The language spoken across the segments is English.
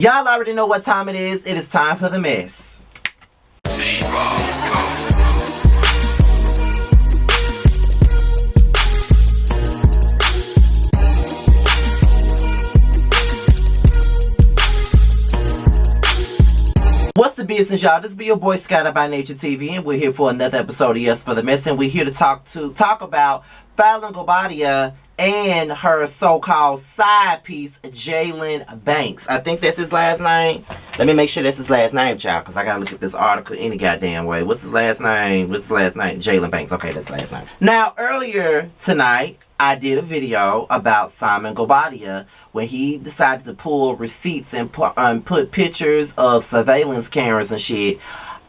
Y'all already know what time it is. It is time for the mess. What's the business, y'all? This be your boy Skyler by Nature TV, and we're here for another episode of Yassss for the Mess, and we're here to talk about Falynn Guobadia'S and her so-called side piece, Jaylen Banks. I think that's his last name. Let me make sure that's his last name, child, because I gotta look at this article any goddamn way. What's his last name? Jaylen Banks. Okay, that's his last name. Now, earlier tonight, I did a video about Simon Guobadia'S when he decided to pull receipts and put pictures of surveillance cameras and shit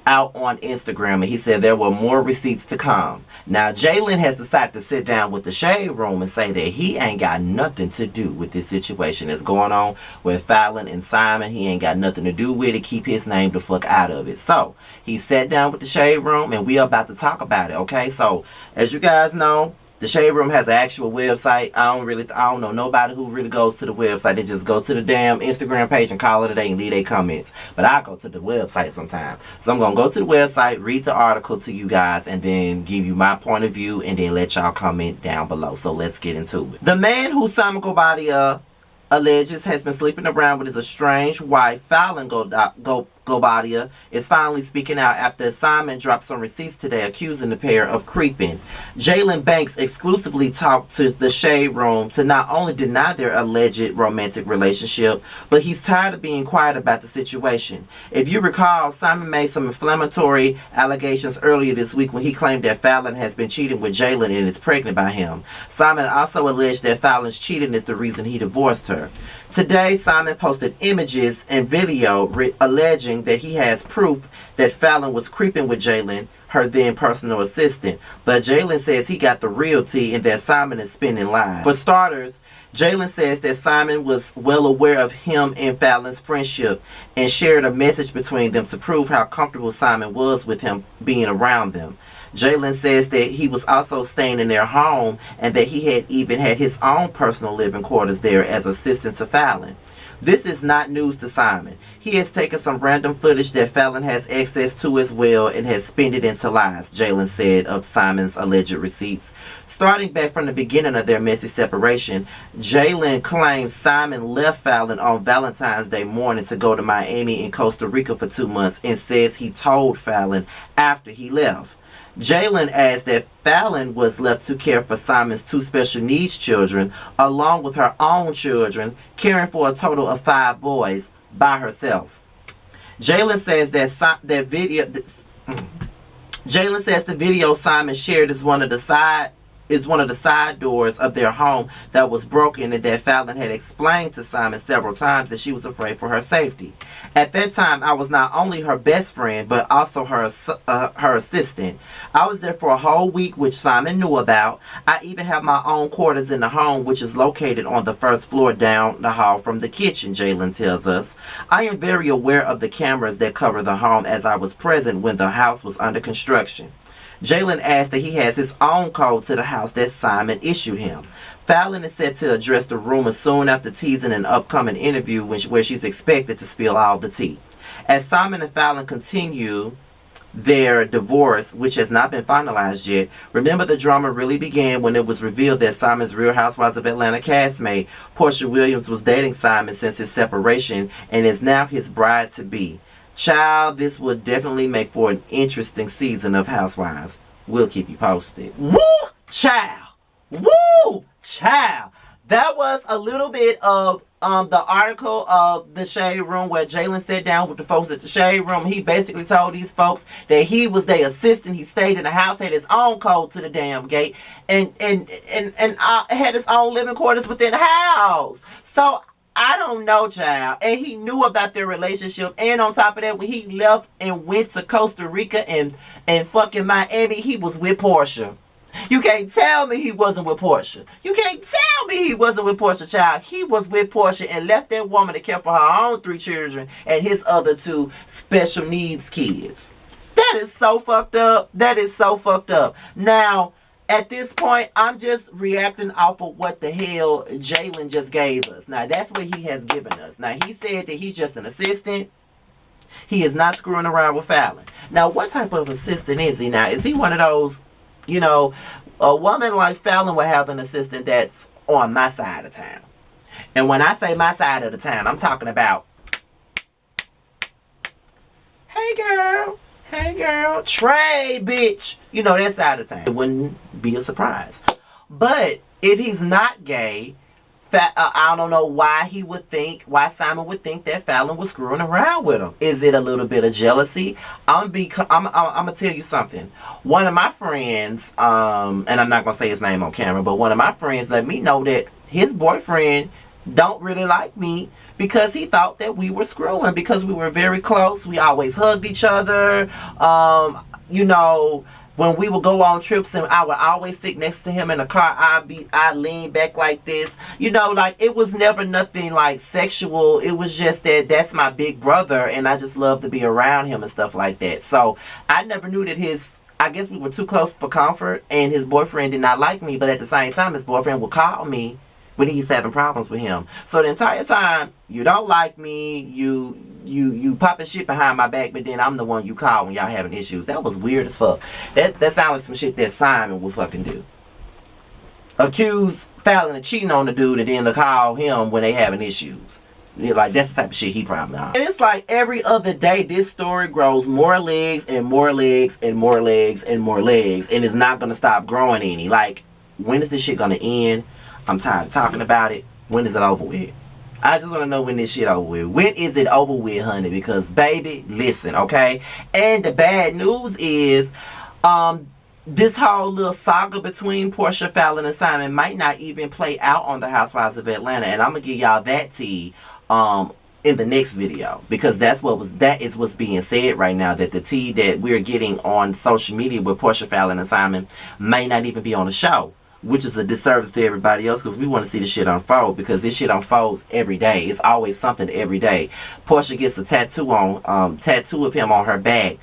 out on Instagram, and he said there were more receipts to come. Now, Jaylen has decided to sit down with the Shade Room and say that he ain't got nothing to do with this situation that's going on with Falynn and Simon. He ain't got nothing to do with it. Keep his name the fuck out of it. So, he sat down with the Shade Room, and we are about to talk about it, okay? So, as you guys know, the Shade Room has an actual website. I don't know nobody who really goes to the website. They just go to the damn Instagram page and call it a day and leave their comments. But I go to the website sometime. So I'm going to go to the website, read the article to you guys, and then give you my point of view, and then let y'all comment down below. So let's get into it. The man who Simon Guobadia'S alleges has been sleeping around with his estranged wife, Falynn Guobadia'S, is finally speaking out after Simon dropped some receipts today accusing the pair of creeping. Jaylen Banks exclusively talked to the Shade Room to not only deny their alleged romantic relationship, but he's tired of being quiet about the situation. If you recall, Simon made some inflammatory allegations earlier this week when he claimed that Falynn has been cheating with Jaylen and is pregnant by him. Simon also alleged that Falynn's cheating is the reason he divorced her. Today, Simon posted images and video alleging that he has proof that Falynn was creeping with Jaylen, her then personal assistant. But Jaylen says he got the real tea and that Simon is spinning lies. For starters, Jaylen says that Simon was well aware of him and Falynn's friendship and shared a message between them to prove how comfortable Simon was with him being around them. Jaylen says that he was also staying in their home and that he had even had his own personal living quarters there as assistant to Falynn. This is not news to Simon. He has taken some random footage that Falynn has access to as well and has spun it into lies, Jaylen said of Simon's alleged receipts. Starting back from the beginning of their messy separation, Jaylen claims Simon left Falynn on Valentine's Day morning to go to Miami and Costa Rica for 2 months and says he told Falynn after he left. Jaylen adds that Falynn was left to care for Simon's 2 special needs children, along with her own children, caring for a total of 5 boys by herself. Jaylen says the video Simon shared is one of the side doors of their home that was broken, and that Falynn had explained to Simon several times that she was afraid for her safety. At that time, I was not only her best friend, but also her assistant. I was there for a whole week, which Simon knew about. I even have my own quarters in the home, which is located on the first floor down the hall from the kitchen, Jaylen tells us. I am very aware of the cameras that cover the home as I was present when the house was under construction. Jaylen adds that he has his own code to the house that Simon issued him. Falynn is set to address the rumor soon after teasing an upcoming interview where she's expected to spill all the tea. As Simon and Falynn continue their divorce, which has not been finalized yet, remember the drama really began when it was revealed that Simon's Real Housewives of Atlanta castmate, Portia Williams, was dating Simon since his separation and is now his bride-to-be. Child, this will definitely make for an interesting season of Housewives. We'll keep you posted. Woo, child! Woo, child! That was a little bit of the article of the Shade Room where Jaylen sat down with the folks at the Shade Room. He basically told these folks that he was their assistant. He stayed in the house, had his own code to the damn gate, and had his own living quarters within the house. So I don't know, child. And he knew about their relationship. And on top of that, when he left and went to Costa Rica and fucking Miami, he was with Portia. You can't tell me he wasn't with Portia. You can't tell me he wasn't with Portia, child. He was with Portia and left that woman to care for her own 3 children and his other 2 special needs kids. That is so fucked up. That is so fucked up. Now, At this point, I'm just reacting off of what the hell Jaylen just gave us. Now, that's what he has given us. Now, he said that he's just an assistant. He is not screwing around with Falynn. Now, what type of assistant is he now? Is he one of those, you know, a woman like Falynn would have an assistant that's on my side of town. And when I say my side of the town, I'm talking about, hey girl, Trey, bitch. You know, that side of town. It wouldn't be a surprise. But if he's not gay, I don't know why Simon would think that Falynn was screwing around with him. Is it a little bit of jealousy? I'm gonna tell you something. One of my friends, and I'm not gonna say his name on camera, but one of my friends let me know that his boyfriend don't really like me because he thought that we were screwing because we were very close. We always hugged each other. You know, when we would go on trips and I would always sit next to him in the car, I'd lean back like this. You know, like, it was never nothing like sexual. It was just that that's my big brother and I just love to be around him and stuff like that. So I never knew that I guess we were too close for comfort and his boyfriend did not like me. But at the same time, his boyfriend would call me when he's having problems with him. So the entire time, you don't like me, you popping shit behind my back, but then I'm the one you call when y'all having issues. That was weird as fuck. That sounds like some shit that Simon would fucking do. Accuse Falynn of cheating on the dude and then to call him when they having issues. Like, that's the type of shit he probably on. And it's like every other day this story grows more legs and more legs and more legs and more legs, and it's not gonna stop growing any. Like, when is this shit gonna end? I'm tired of talking about it. When is it over with? I just want to know when this shit over with. When is it over with, honey? Because, baby, listen, okay? And the bad news is, this whole little saga between Portia, Falynn, and Simon might not even play out on the Housewives of Atlanta. And I'm going to give y'all that tea in the next video. Because that is what's being said right now. That the tea that we're getting on social media with Portia, Falynn, and Simon may not even be on the show. Which is a disservice to everybody else because we want to see this shit unfold because this shit unfolds every day. It's always something every day. Portia gets a tattoo of him on her back.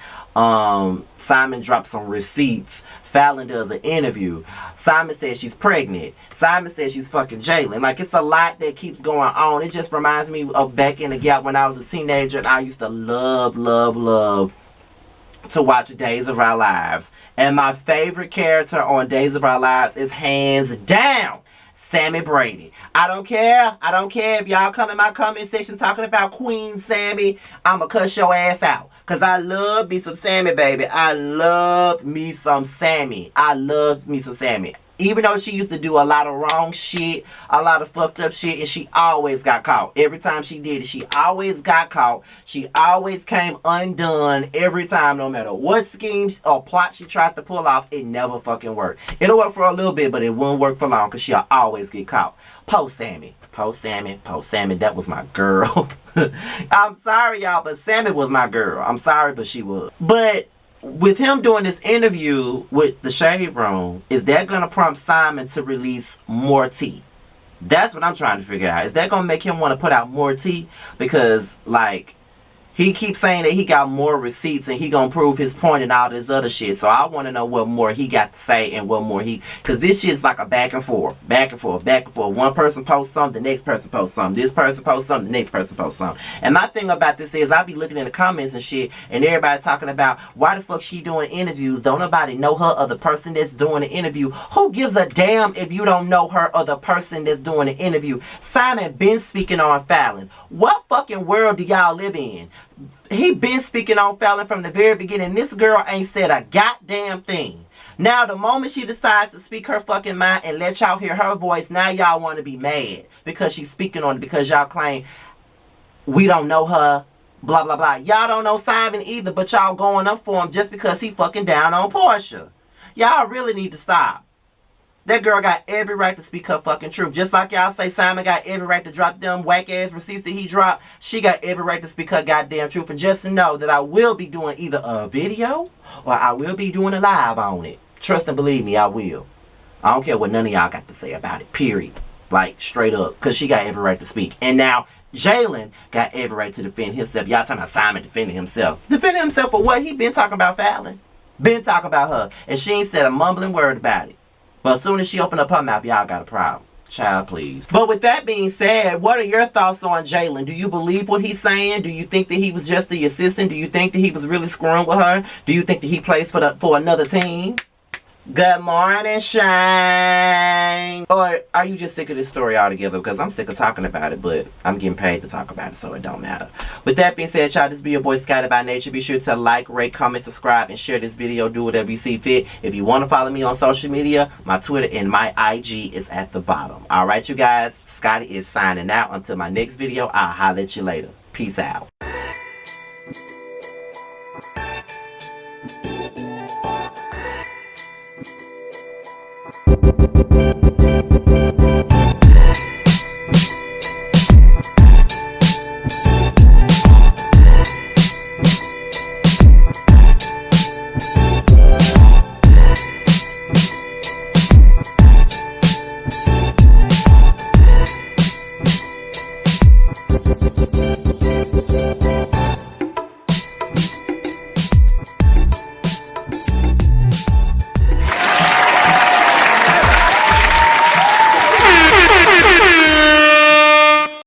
Simon drops some receipts. Falynn does an interview. Simon says she's pregnant. Simon says she's fucking Jaylen. Like, it's a lot that keeps going on. It just reminds me of back in the gap when I was a teenager and I used to love to watch Days of Our Lives. And my favorite character on Days of Our Lives is hands down Sammy Brady. I don't care if y'all come in my comment section talking about Queen Sammy. I'ma cuss your ass out. Cause I love me some Sammy, baby. I love me some Sammy. Even though she used to do a lot of wrong shit, a lot of fucked up shit, and she always got caught. Every time she did it, she always got caught. She always came undone every time, no matter what schemes or plot she tried to pull off, it never fucking worked. It'll work for a little bit, but it won't work for long because she'll always get caught. Post Sammy, that was my girl. I'm sorry, y'all, but Sammy was my girl. I'm sorry, but she was. But with him doing this interview with the Shade Room, is that going to prompt Simon to release more tea? That's what I'm trying to figure out. Is that going to make him want to put out more tea? Because, like, he keeps saying that he got more receipts and he gonna prove his point and all this other shit. So I want to know what more he got to say and what more because this shit's like a back and forth. One person posts something, the next person posts something. This person posts something, the next person posts something. And my thing about this is I be looking in the comments and shit and everybody talking about why the fuck she doing interviews. Don't nobody know her or the person that's doing the interview. Who gives a damn if you don't know her or the person that's doing the interview? Simon been speaking on Falynn. What fucking world do y'all live in? He been speaking on Falynn from the very beginning. This girl ain't said a goddamn thing. Now, the moment she decides to speak her fucking mind and let y'all hear her voice, now y'all want to be mad because she's speaking on it because y'all claim we don't know her, blah, blah, blah. Y'all don't know Simon either, but y'all going up for him just because he fucking down on Portia. Y'all really need to stop. That girl got every right to speak her fucking truth. Just like y'all say Simon got every right to drop them whack-ass receipts that he dropped, she got every right to speak her goddamn truth. And just to know that I will be doing either a video or I will be doing a live on it. Trust and believe me, I will. I don't care what none of y'all got to say about it, period. Like, straight up. Because she got every right to speak. And now, Jaylen got every right to defend himself. Y'all talking about Simon defending himself. Defending himself for what? He been talking about Falynn. Been talking about her. And she ain't said a mumbling word about it. But as soon as she opened up her mouth, y'all got a problem. Child, please. But with that being said, what are your thoughts on Jaylen? Do you believe what he's saying? Do you think that he was just the assistant? Do you think that he was really screwing with her? Do you think that he plays for another team? Good morning, Shane. Or are you just sick of this story altogether? Because I'm sick of talking about it, but I'm getting paid to talk about it, so it don't matter. With that being said, y'all, this be your boy Scotty by Nature. Be sure to like, rate, comment, subscribe, and share this video. Do whatever you see fit. If you want to follow me on social media, my Twitter and my IG is at the bottom. All right, you guys. Scotty is signing out. Until my next video, I'll holler at you later. Peace out.